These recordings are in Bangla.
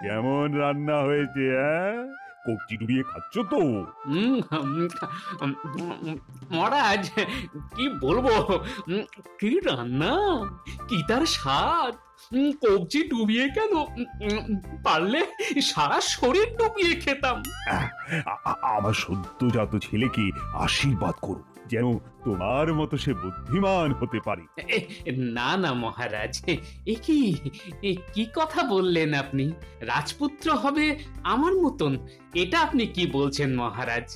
কেমন রান্না হয়েছে? কবজি ডুবিয়ে খাচ্ছ তো? মহারাজ কি বলবো, কি রান্না, কি তার স্বাদ। কবজি ডুবিয়ে কেন, পারলে সারা শরীর ডুবিয়ে খেতাম। আমার সদ্যজাত ছেলেকে আশীর্বাদ করো, যেন তোমার মতো সে বুদ্ধিমান হতে পারে। না না মহারাজ, কি কথা বললেন আপনি? রাজপুত্র হবে আমার মতন, এটা আপনি কি বলছেন মহারাজ?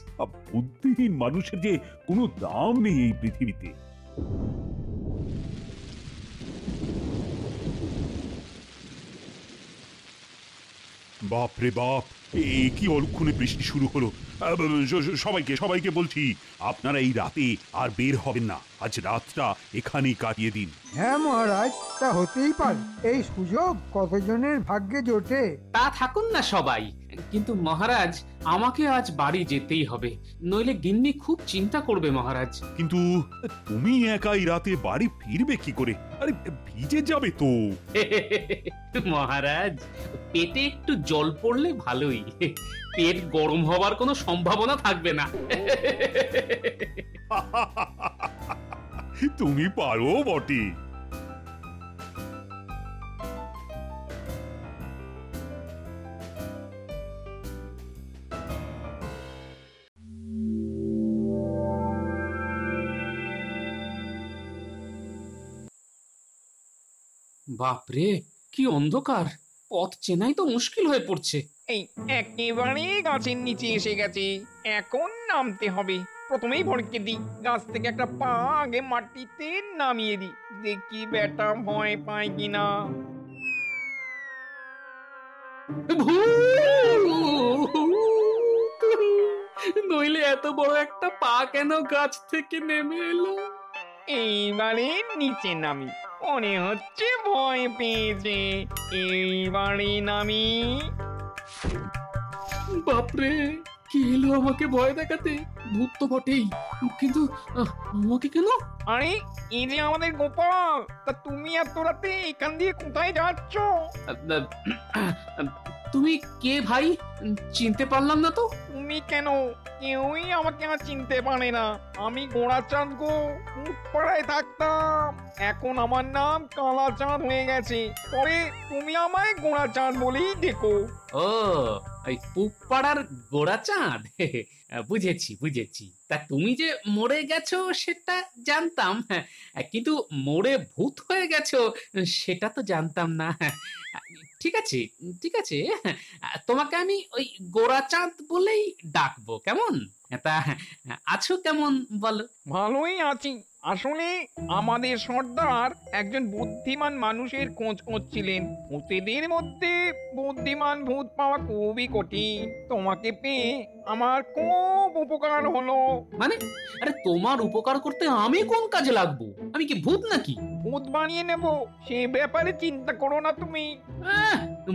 বুদ্ধিহীন মানুষের যে কোনো দাম নেই এই পৃথিবীতে। বাপরে বাপ, কি অলক্ষণে বৃষ্টি শুরু হলো! সবাইকে বলছি, আপনারা এই রাতে আর বের হবেন না। আজ রাতটা এখানেই কাটিয়ে দিন। হ্যাঁ মহারাজ, তা হতেই পারে। এই সুযোগ কতজনের ভাগ্যে জোটে। তা থাকুন না সবাই, কিন্তু মহারাজ আমাকে আজ বাড়ি যেতেই হবে, নইলে গিন্নি খুব চিন্তা করবে মহারাজ। কিন্তু তুমি একাই রাতে বাড়ি ফিরবে কি করে? আরে ভিজে যাবে তো। মহারাজ, পেটে একটু জল পড়লে ভালোই, পেট গরম হবার কোনো সম্ভাবনা থাকবে না। তুমি পারো বটে। বাপরে, কি অন্ধকার, পথ চেনাই তো মুশকিল হয়ে পড়ছে। এই একেবারে গাছের নিচে এসে গেছে, এখন নামতে হবে। প্রথমেই ভড়কে দিই, গাছ থেকে একটা পা আগে মাটিতে নামিয়ে দিই, দেখি বেটা ভয় পায় কিনা। নইলে এত বড় একটা পা কেন গাছ থেকে নেমে এলো? এইবারে নিচে নামি, মনে হচ্ছে ভয় পেয়েছে। এইবারে নামি। বাপরে, কি এলো আমাকে ভয় দেখাতে? ভূত তো বটেই, কিন্তু আমাকে কেন? আরে এই যে আমাদের গোপাল, তা তুমি এত রাতে এখান দিয়ে কোথায় যাচ্ছ? তুমি কে ভাই? চিনতে পারলাম না তো। তুমি কেন? কেউই আমাকে আর চিনতে পারে না। আমি গোড়াচাঁদ গো, পাড়ায় থাকতাম। এখন আমার নাম কালাচাঁদ হয়ে গেছে, তবে তুমি আমায় গোড়াচাঁদ বলেই ডেকো। ও, ওই পুপাড়ার গোড়াচাঁদ। বুঝেছি। তা তুমি যে মরে গেছো সেটা জানতাম, কিন্তু মরে ভূত হয়ে গেছো সেটা তো জানতাম না। ঠিক আছে, তোমাকে আমি ওই গোড়াচাঁদ বলেই ডাকবো, কেমন? তা আছো কেমন বলো? ভালোই আছি। আসলে আমাদের সর্দার একজন বুদ্ধিমান মানুষের খোঁজ করছিলেন। ভূতেদের মধ্যে বুদ্ধিমান ভূত পাওয়া খুবই কঠিন। তোমাকে পেয়ে আমার খুব উপকার হলো। মানে, আরে তোমার উপকার করতে আমি কোন কাজে লাগবো? আমি কি ভূত নাকি? ভূত বানিয়ে নেব, সে ব্যাপারে চিন্তা করো না তুমি।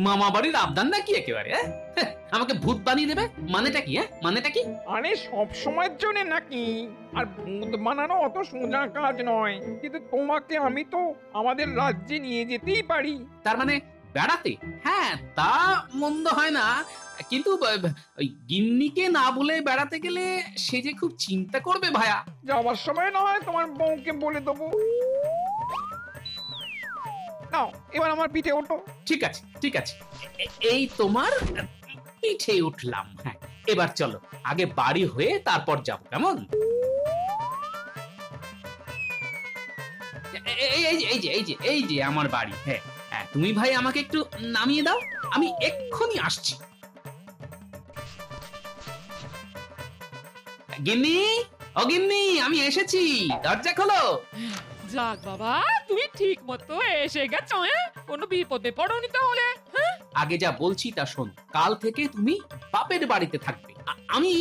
মামা বাড়ির আবদান নাকি একেবারে? আমাকে ভূত বানিয়ে দেবে মানেটা কি? মানেটা কি? আরে সব সময়ের জন্য নাকি? আর ভূত বানানো অত সোজা কাজ নয়, কিন্তু তোমাকে আমি তো আমাদের রাজ্যে নিয়ে যেতেই পারি। তার মানে বেড়াতে? হ্যাঁ, তা মন্দ হয় না, কিন্তু ওই গিন্নিকে না বলে বেড়াতে গেলে সে যে খুব চিন্তা করবে ভায়া। যাওয়ার সময় না হয় তোমার বউকে বলে দেবো। নাও, এবার আমার পিঠে ওঠো। ঠিক আছে, এই তোমার পিঠে উঠলাম। হ্যাঁ, এবার চলো, আগে বাড়ি হয়ে তারপর যাব, কেমন? এই যে আমার বাড়ি। হ্যাঁ, তুমি ভাই আমাকে একটু নামিয়ে দাও, আমি এক্ষুনি আসছি। গিন্নি, ও গিন্নি, আমি এসেছি, দরজা খোলো। যাক বাবা, তুমি ঠিক মতো এসে গেছো। কোনো বিপদে পড়োনি তাহলে? আগে যা বলছি তা শোন, কাল থেকে তুমি বাপের বাড়িতে থাকবে। আমি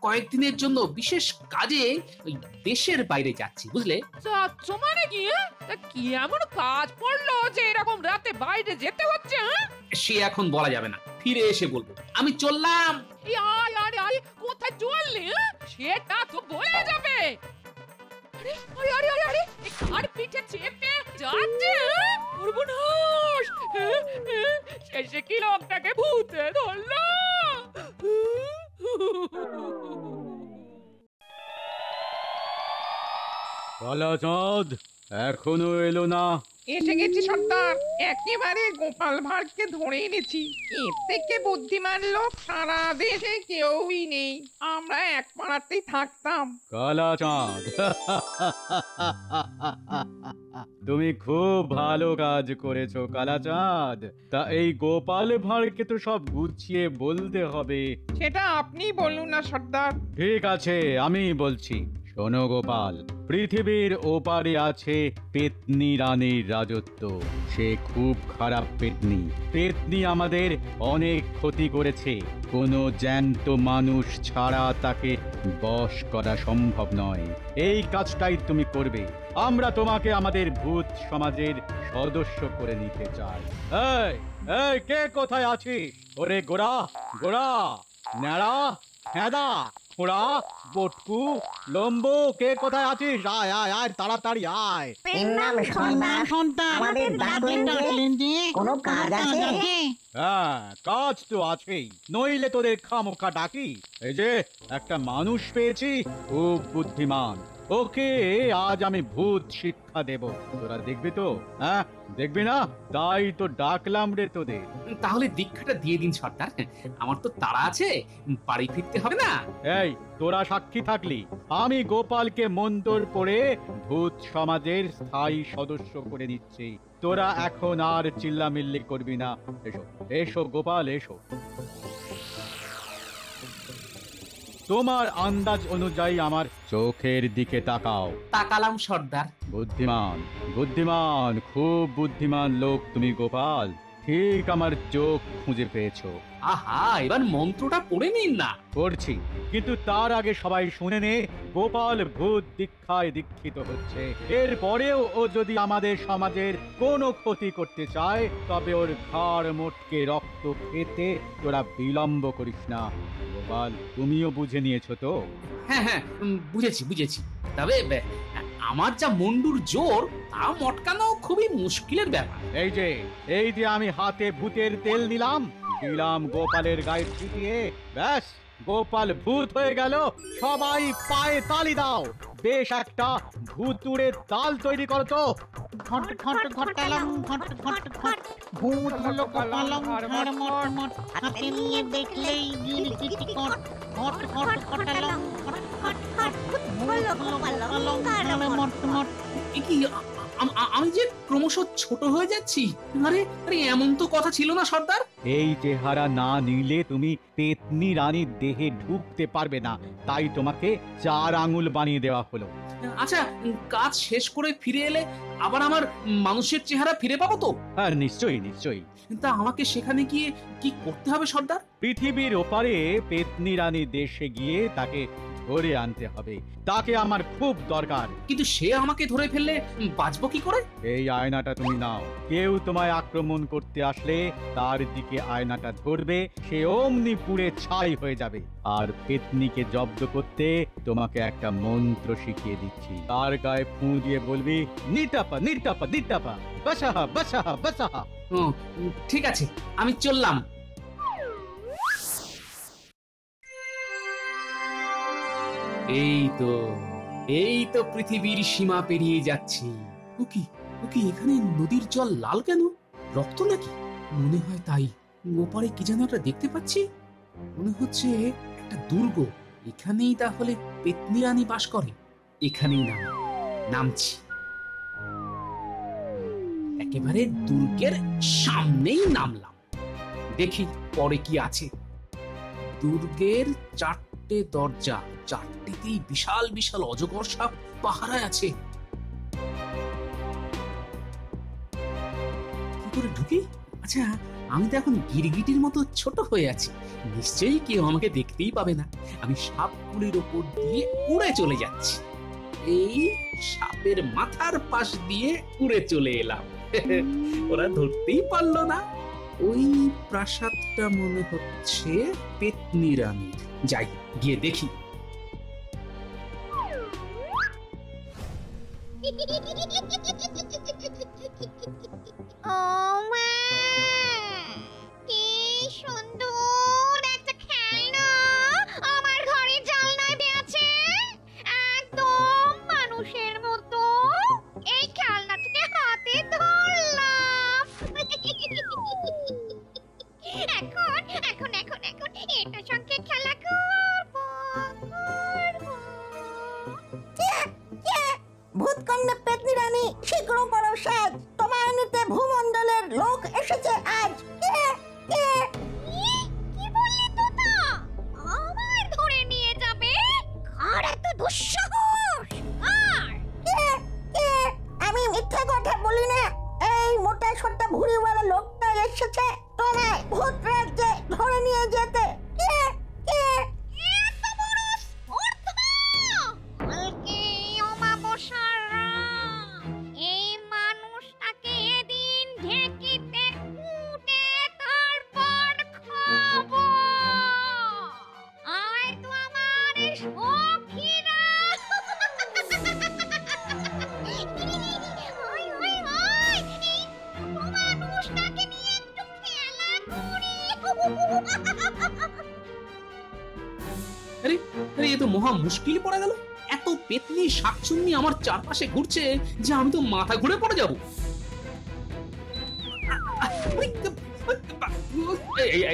কয়েকদিনের জন্য বিশেষ কাজে ওই দেশের বাইরে যাচ্ছি, বুঝলে? যাচ্ছ মানে কি? কি এমন কাজ পড়লো যে এরকম রাতে বাইরে যেতে হচ্ছে? সে এখন বলা যাবে না, ফিরে এসে বলবো। আমি চললাম। আরে কোথায় চললে? সেটা তো বলে যাবে। আরে কার পিঠে চেপে যাচ্ছে? সর্বনাশ! এসে কি লোকটাকে ভূতে ধরলো। কালাচাঁদ এখনো এলো না? এসে গেছি সর্দার, একেবারে গোপাল ভাঁড়কে ধরে এনেছি। এর থেকে বুদ্ধিমান লোক সারা দেশে কেউই নেই, আমরা এক পাড়াতেই থাকতাম। কালাচাঁদ তুমি খুব ভালো কাজ করেছো কালাচাঁদ। তা এই গোপাল ভাঁড়কে তো সব গুছিয়ে বলতে হবে। সেটা আপনি বলুন না সর্দার। ঠিক আছে, আমি বলছি। শোনো গোপাল, পৃথিবীর ওপারে আছে পেতনি রানীর রাজত্ব। সে খুব খারাপ পেতনি। পেতনি আমাদের অনেক ক্ষতি করেছে। কোনো জ্যান্ত মানুষ ছাড়া তাকে বশ করা সম্ভব নয়। এই কাজটাই তুমি করবে। আমরা তোমাকে আমাদের ভূত সমাজের সদস্য করে নিতে চাই। এই এই কে কোথায় আছিস? ওরে গোড়া গোড়া, ন্যাড়া, হ্যাঁদা, খোড়া, বটকু, লম্বু, কে কোথায় আছিস? আয় আয় আয়, তাড়াতাড়ি আয়। হ্যাঁ, কাজ তো আছেই, নইলে তোদের খামোখা ডাকি। এই যে একটা মানুষ পেয়েছি, খুব বুদ্ধিমান। ওকে আজ আমি ভূত শিক্ষা দেব। তোরা দেখবি তো? হ্যাঁ দেখবি না? তাই তো ডাকলাম রে তোদের। তাহলে দীক্ষাটা দিয়ে দিন সর্দার, আমার তো তাড়া আছে, বাড়ি ফিরতে হবে না। এই তোরা সাক্ষী থাকলি, আমি গোপালকে মন্তর পড়ে ভূত সমাজের স্থায়ী সদস্য করে নিচ্ছি। তোরা এখন আর চিল্লামিল্লি করবি না। এসো এসো গোপাল, এসো। তোমার আন্দাজ অনুযায়ী আমার চোখের দিকে তাকাও। তাকালাম সর্দার। বুদ্ধিমান বুদ্ধিমান, খুব বুদ্ধিমান লোক তুমি গোপাল। ঠিক আমার চোখ খুঁজে পেয়েছো। আহা, এবার মন্ত্রটা পড়ে নিন না। করছি, কিন্তু তার আগে সবাই শুনে নে, গোপাল ভূত দীক্ষায় দীক্ষিত হচ্ছে। এরপরেও ও যদি আমাদের সমাজের কোনো ক্ষতি করতে চায়, তবে ওর ঘাড় মোটকে রক্ত খেতে তোরা বিলম্ব করিস না। গোপাল, তুমিও বুঝে নিয়েছো তো? হ্যাঁ হ্যাঁ, বুঝেছি বুঝেছি। তবে আমার যা মুন্ডুর জোর, তা মটকানো খুবই মুশকিলের ব্যাপার। এই যে আমি হাতে ভূতের তেল দিলাম গোপালের গায়ে ছিটিয়ে, ব্যাস গোপাল ভূত হয়ে গেল। সবাই পায়ে তালি দাও। বেশ একটা ভূতুড়ে তাল তৈরি করো তো। ঘট ঘট ঘটালং ঘট ঘট ঘট, ভূত হলো কপালং ঘাড় মট মট, হাতে নিয়ে দেখলেই গিরগিটি কট। ঘট ঘট ঘটালং ঘট ঘট ঘট, ভূত হলো কপালং ঘাড় মট মট। এ কি, আমি যে ক্রমশ ছোট হয়ে যাচ্ছি? আরে আরে, এমন তো কথা ছিল না সর্দার। এই চেহারা না নিলে তুমি পেতনি রানীর দেহে ঢুকতে পারবে না, তাই তোমাকে 4 আঙুল বানিয়ে দেওয়া হলো। আচ্ছা, কাজ শেষ করে ফিরে এলে আবার আমার মানুষের চেহারা ফিরে পাবো তো? হ্যাঁ নিশ্চয়ই নিশ্চয়ই। তা আমাকে সেখানে গিয়ে কি করতে হবে সর্দার? পৃথিবীর ওপারে পেতনি রানী দেশে গিয়ে তাকে ধরে আনতে হবে। তাকে আমার খুব দরকার। কিন্তু সে আমাকে ধরে ফেললে বাঁচবো কি করে? এই আয়নাটা তুমি নাও। কেউ তোমায় আক্রমণ করতে আসলে তার দিকে আয়নাটা ধরবে, সে অমনি পুড়ে ছাই হয়ে যাবে। আর পেতনিকে জব্দ করতে তোমাকে একটা মন্ত্র শিখিয়ে দিচ্ছি। তার গায়ে ফু দিয়ে বলবি, নিটাপা নিটাপা নিটাপা, বাসাহা বাসাহা বাসাহা। ঠিক আছে, আমি চললাম। এই তো পৃথিবীর সীমা পেরিয়ে যাচ্ছি। ও কি এখানে নদীর জল লাল কেন? রক্ত নাকি? মনে হয় তাই। ওপারে কি যেন একটা দেখতে পাচ্ছি, মনে হচ্ছে একটা দুর্গ। এখানেই তাহলে পেতনি রানী বাস করে। এখানেই নামছি। একেবারে দুর্গের সামনেই নামলাম। দেখি পরে কি আছে। দুর্গের 4টে দরজা, 4টেতেই বিশাল বিশাল অজগর সাপ পাহারায় আছে। কি করে ঢুকি? আচ্ছা, আমি তো এখন গিরগিটির মতো ছোট হয়ে আছি, নিশ্চয়ই কেউ আমাকে দেখতেই পাবে না। আমি সাপগুলির ওপর দিয়ে উড়ে চলে যাচ্ছি। এই সাপের মাথার পাশ দিয়ে উড়ে চলে এলাম। ওরা ধরতেই পারলো না। ওই প্রাসাদটা মনে হচ্ছে পেতনি রানীর। যাই, গিয়ে দেখি। ও মা, আরে সখীরা ওই ওই ওই এই ছোট মানুষটাকে নিয়ে একটু খেলা করি। আরে আরে এ তো মহা মুশকিল পড়ে গেল। এত পেতনি শাকচুন্নি আমার চারপাশে ঘুরছে যে আমি তো মাথা ঘুরে পড়ে যাব।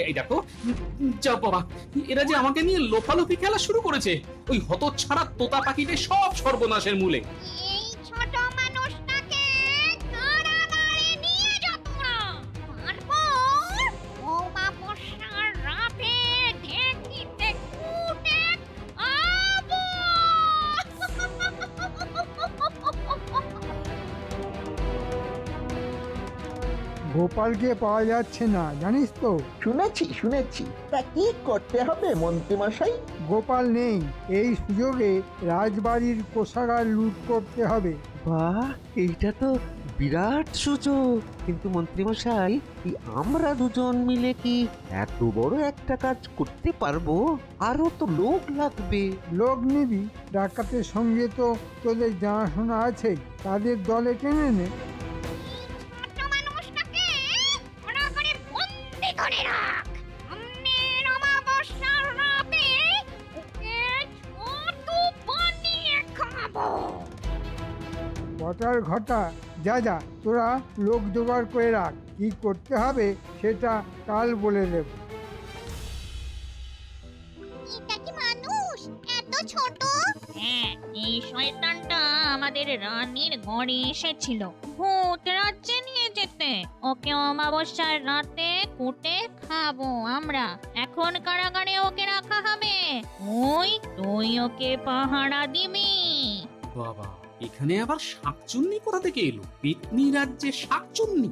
এই দেখো, যা বাবা, এরা যে আমাকে নিয়ে লোফালোফি খেলা শুরু করেছে। ওই হতচ্ছাড়া তোতা পাখিতে সব সর্বনাশের মূলে। এই ছোট মানুষটাকে কারাগারে নিয়ে যা তোরা। তারপর অমাবস্যার রাতে ঢেঁকিতে কুটে খাবো। গোপালকে পাওয়া যাচ্ছে না, জানিস তো? শুনেছি। তা কি করতে হবে মন্ত্রীমশাই? গোপাল নেই। এই সুযোগে রাজবাড়ির কোষাগার লুট করতে হবে। বাহ, এইটা তো বিরাট সুযোগ। কিন্তু মন্ত্রীমশাই, এই আমরা দুজন মিলে কি এত বড় একটা কাজ করতে পারবো? আরো তো লোক লাগবে। লোক নিবি? ডাকাতের সঙ্গে তো তোদের জানাশোনা আছে, তাদের দলে টেনে নে। ছোট মানুষটাকে ওরা করে বন্দি করে রাখ। সামনের অমাবস্যার রাতে ওকে ছতু বানিয়ে খাবো। বটার ঘটা, যা তোরা লোক জোগাড় করে রাখ। কি করতে হবে সেটা কাল বলে দেব। এটা কি মানুষ এত ছোট? হ্যাঁ, এই শয়তানটা আমাদের রানীর ঘরে এসেছিল ভূত রাজ্যে নিয়ে যেতে। ওকে অমাবস্যার রাতে কুটে খাবো আমরা। এখন কারাগারে ওকে রাখা হবে। তুই ওকে পাহারা দিবি। বাবা, এখানে আবার শাকচুন্নি কোথা থেকে এলো? পেতনি রাজ্যে শাকচুন্নি?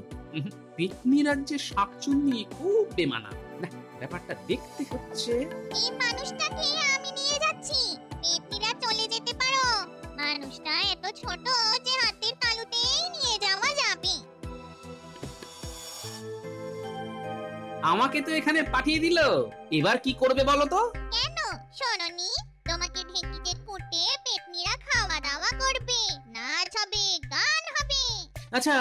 পেতনি রাজ্যে শাকচুন্নি খুব বেমানা। না, ব্যাপারটা দেখতে হচ্ছে। এই মানুষটাকে আমি নিয়ে যাচ্ছি। পেতনিরা চলে যেতে পারো। মানুষটা এত ছোট যে হাতের তালুতেই নিয়ে যাওয়া যাবে। আমাকে তো এখানে পাঠিয়ে দিল, এবার কি করবে বলো তো? কেন শোনোনি? তোমাকে ঢেঁকিতে কুটে পেতনিরা খাওয়া দাওয়া করবে, নাচ হবে, গান হবে। আচ্ছা,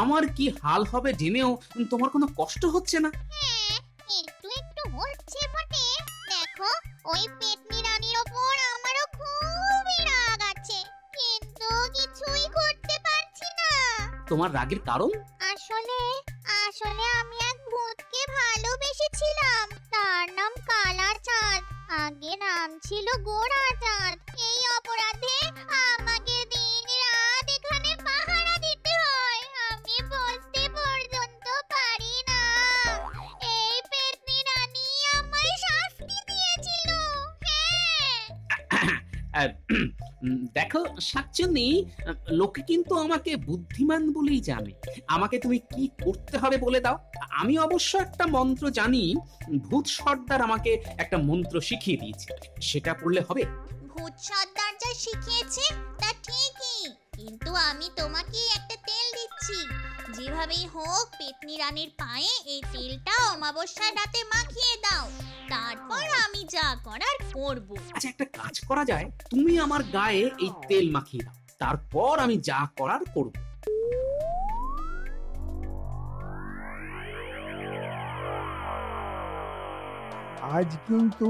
আমার কি হাল হবে জেনেও তোমার কোনো কষ্ট হচ্ছে না? হ্যাঁ, একটু হচ্ছে বটে। দেখো, ওই পেতনি রানীর ওপর আমারও খুবই রাগ আছে, কিন্তু কিছুই করতে পারছি না। তোমার রাগের কারণ? আসলে আমি এক ভূতকে ভালোবেসেছিলাম। তার নাম কালা চাঁদ, আগে নাম ছিল গোড়া চাঁদ। এই অপরাধে আমাকে দিন রাত এখানে পাহারা দিতে হয়। আমি বসতে পর্যন্ত পারি না। এই পেতনি রানী আমায় শাস্তি দিয়েছিল। হ্যাঁ, দেখো শাকচুন্নি, লোকে কিন্তু আমাকে বুদ্ধিমান বলেই জানে। আমাকে তুমি কি করতে হবে বলে দাও। আমি অবশ্য একটা মন্ত্র জানি। ভূত সর্দার আমাকে একটা মন্ত্র শিখিয়ে দিয়েছে, সেটা পড়লে হবে। ভূত সর্দার যা শিখিয়েছে তা ঠিকই, কিন্তু আমি তোমাকে একটা তেল দিচ্ছি। যেভাবেই হোক পেতনি রানীর পায়ে এই তেলটা অমাবস্যার রাতে মাখিয়ে দাও। তারপর আমি যা করার করব। আচ্ছা, একটা কাজ করা যায়, তুমি আমার গায়ে এই তেল মাখিয়ে দাও, তারপর আমি যা করার করব। আজ কিন্তু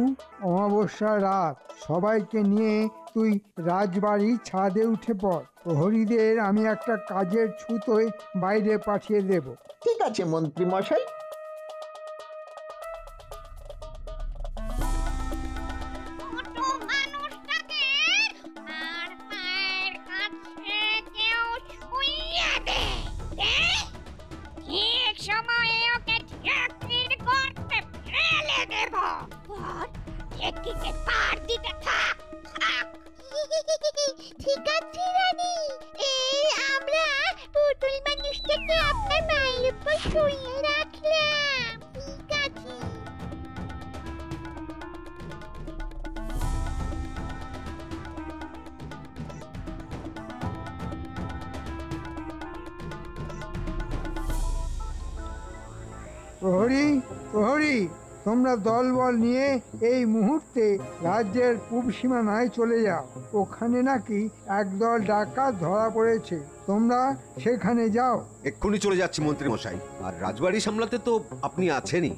অমাবস্যা রাত। সবাইকে নিয়ে তুই রাজবাড়ির ছাদে উঠে পড়। প্রহরীদের আমি একটা কাজের ছুতোয় বাইরে পাঠিয়ে দেব। ঠিক আছে মন্ত্রীমশাই। ছোট মানুষটাকে আর পায়ের কাছে কেউ ছুঁয়ে দে। ঠিক সময়ে ওকে ঢেকির গর্তে ফেলে দেব। ঢেকিতে পার দিতে থাক। ঠিক আছে রানী, এই আমরা পুতুল মানুষটাকে আপনার মায়ের উপর শুইয়ে রাখলাম। ঠিক আছে। প্রহরী, প্রহরী, তোমরা দলবল নিয়ে এই মুহূর্তে রাজ্যের পূব সীমানায় চলে যাও। ওখানে নাকি একদল ডাকাত ধরা পড়েছে, তোমরা সেখানে যাও। এক্ষুনি চলে যাচ্ছি মন্ত্রী মশাই। আর রাজবাড়ি সামলাতে তো আপনি আছেনই।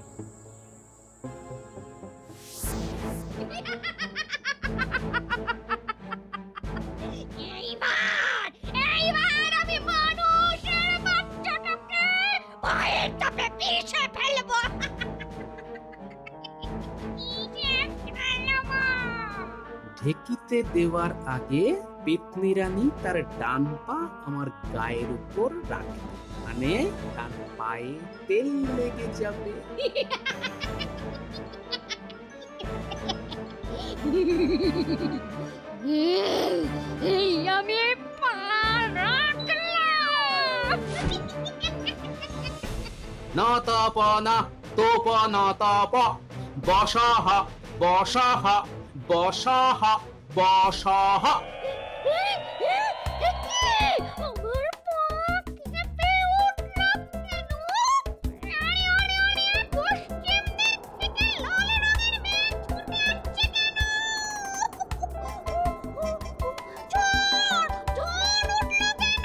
এইবার আমি মানুষের বাচ্চাটাকে পায়ের চাপে পিষে ফেলবো। ঢেকিতে দেওয়ার আগে পেতনি রানী তার ডান পা আমার গায়ের উপর রাখে, মানে ডান পায়ে তেল লেগে যাবে। এই আমি পা রাখলাম। না তপ না তোপ না তপ বসাহ বসাহ বসাহ বসাহ। আমার পা কেঁপে উঠলো কেন? আরে আরে আরে, পশ্চিম দিক থেকে লাল রঙের মেঘ ছুটে আসছে কেন? ঝড় ঝড় উঠলো কেন?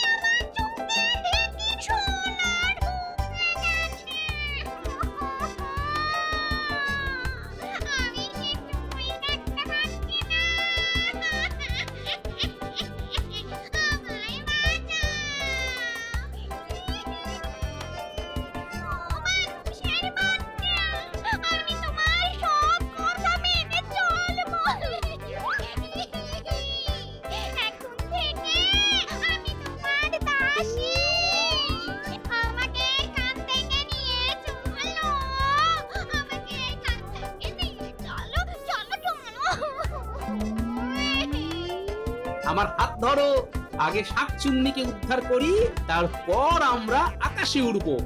আমার চোখে ঢেকে সোনা ঢুকে গেছে। আমি কিছুই দেখতে পাচ্ছি না। আমায় বাঁচাও। মানুষের বাচ্চা, আমি তোমার সব কথা মেনে চলবো। এখন থেকে আমি তোমার দাসী। আমাকে এখান থেকে নিয়ে চলো। আমাকে এখান থেকে নিয়ে চলো, চলো, চলো। আমার হাত ধরো, আগে শাকচুন্নিকে উদ্ধার করি, তারপর আমরা আকাশে উড়বো।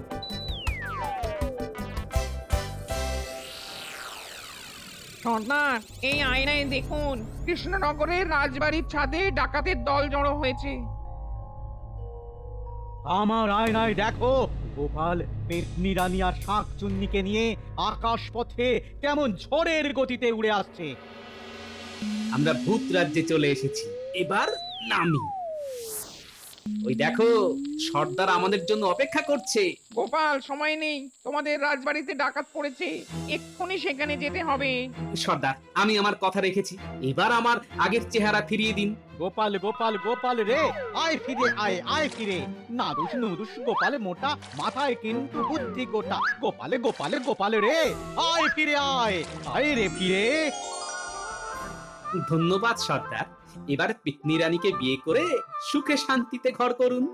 সর্দার, এই আয়নায় দেখুন, কৃষ্ণনগরের রাজবাড়ির ছাদে ডাকাতের দল জড়ো হয়েছে। আমার আয়নায় দেখো গোপাল পেতনি রানী আর শাঁকচুন্নিকে নিয়ে আকাশ পথে কেমন ঝড়ের গতিতে উড়ে আসছে। আমরা ভূত রাজ্যে চলে এসেছি, এবার নামি। ওই দেখো, সর্দার আমাদের জন্য অপেক্ষা করছে। গোপাল, সময় নেই, তোমাদের রাজবাড়িতে ডাকাত পড়েছে, এক্ষুনি সেখানে যেতে হবে। সর্দার, আমি আমার কথা রেখেছি, এবার আমার আগের চেহারা ফিরিয়ে দিন। গোপাল গোপাল গোপাল রে, আয় ফিরে আয়, আয় ফিরে। নাদুস নুদুস গোপাল মোটা, মাথায় কিন্তু বুদ্ধি গোটা। গোপালে গোপালে গোপাল রে, আয় ফিরে আয়, আয় রে ফিরে। ধন্যবাদ সর্দার, এবার পেতনি রানীকে বিয়ে করে সুখে শান্তিতে ঘর করুন।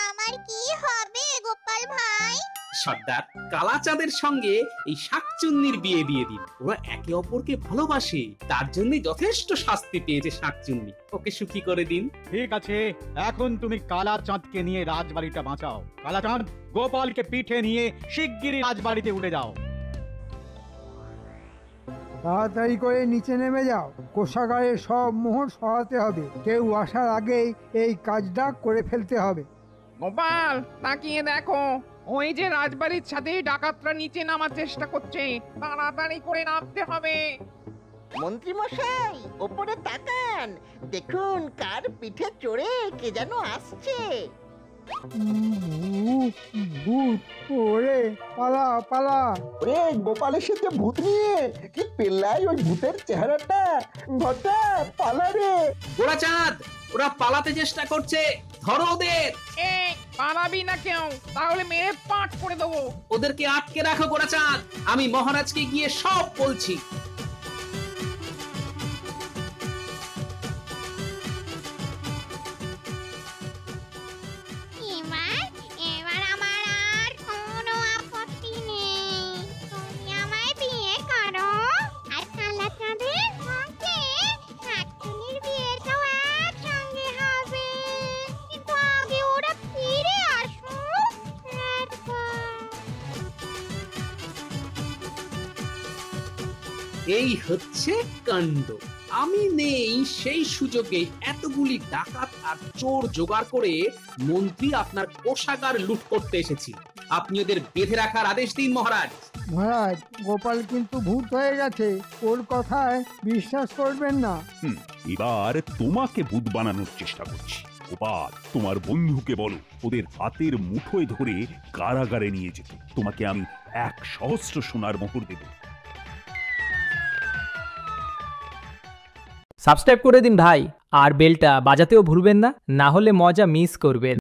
আমার কি হবে গোপাল ভাই? সর্দার, কালাচাঁদের সঙ্গে এই শাকচুন্নির বিয়ে দিয়ে দিন। ওরা একে অপরকে ভালোবাসে, তার জন্য যথেষ্ট শাস্তি পেয়েছে শাকচুন্নি। ওকে সুখী করে দিন। ঠিক আছে, এখন তুমি কালাচাঁদকে নিয়ে রাজবাড়িটা বাঁচাও। কালাচাঁদ, গোপালকে পিঠে নিয়ে শিগগিরই রাজবাড়িতে উঠে যাও। তাড়াতাড়ি করে নিচে নেমে যাও, কোষাগারে সব মোহর সরাতে হবে। কেউ আসার আগেই এই কাজটা করে ফেলতে হবে। গোপাল, তাকিয়ে দেখো, ওই যে রাজবাড়ির ছাদে ডাকাতরা নিচে নামার চেষ্টা করছে, তাড়াতাড়ি করে নামতে হবে। মন্ত্রী মশাই, ওপরে তাকান, দেখুন কার পিঠে চড়ে কে যেন আসছে। ভূত, ওরে পালা পালা। ওরে গোপাল এসেছে ভূত নিয়ে, কি পেল্লাই ওই ভূতের চেহারাটা। ঘটা পালা রে। গোরাচাঁদ, ওরা পালাতে চেষ্টা করছে, ধরো ওদের। এই, পালাবি না কেউ? তাহলে মেরে পাট করে দেবো। ওদেরকে আটকে রাখো গোরাচাঁদ, আমি মহারাজকে গিয়ে সব বলছি। এবার আমার আর কোনো আপত্তি নেই। তুমি আমায় বিয়ে করো, আর কালাচাঁদের সঙ্গে শাকচুন্নির বিয়েটাও একসঙ্গে হবে। কিন্তু আগে ওরা ফিরে আসুক একবার। এই হচ্ছে কাণ্ড। আমি নেই সেই সুযোগে এতগুলি ডাকাত আর চোর জোগাড় করে মন্ত্রী আপনার কোষাগার লুট করতে এসেছি। আপনি ওদের বেঁধে রাখার আদেশ দিন মহারাজ। মহারাজ, গোপাল কিন্তু ভূত হয়ে গেছে, ওর কথায় বিশ্বাস করবেন না। এবার তোমাকে ভূত বানানোর চেষ্টা করছি। গোপাল, তোমার বন্ধুকে বলো ওদের হাতের মুঠোয় ধরে কারাগারে নিয়ে যেতে। তোমাকে আমি 1,000 সোনার মোহর দেব। সাবস্ক্রাইব করে দিন ভাই, আর বেলটা বাজাতেও ভুলবেন না, না হলে মজা মিস করবেন।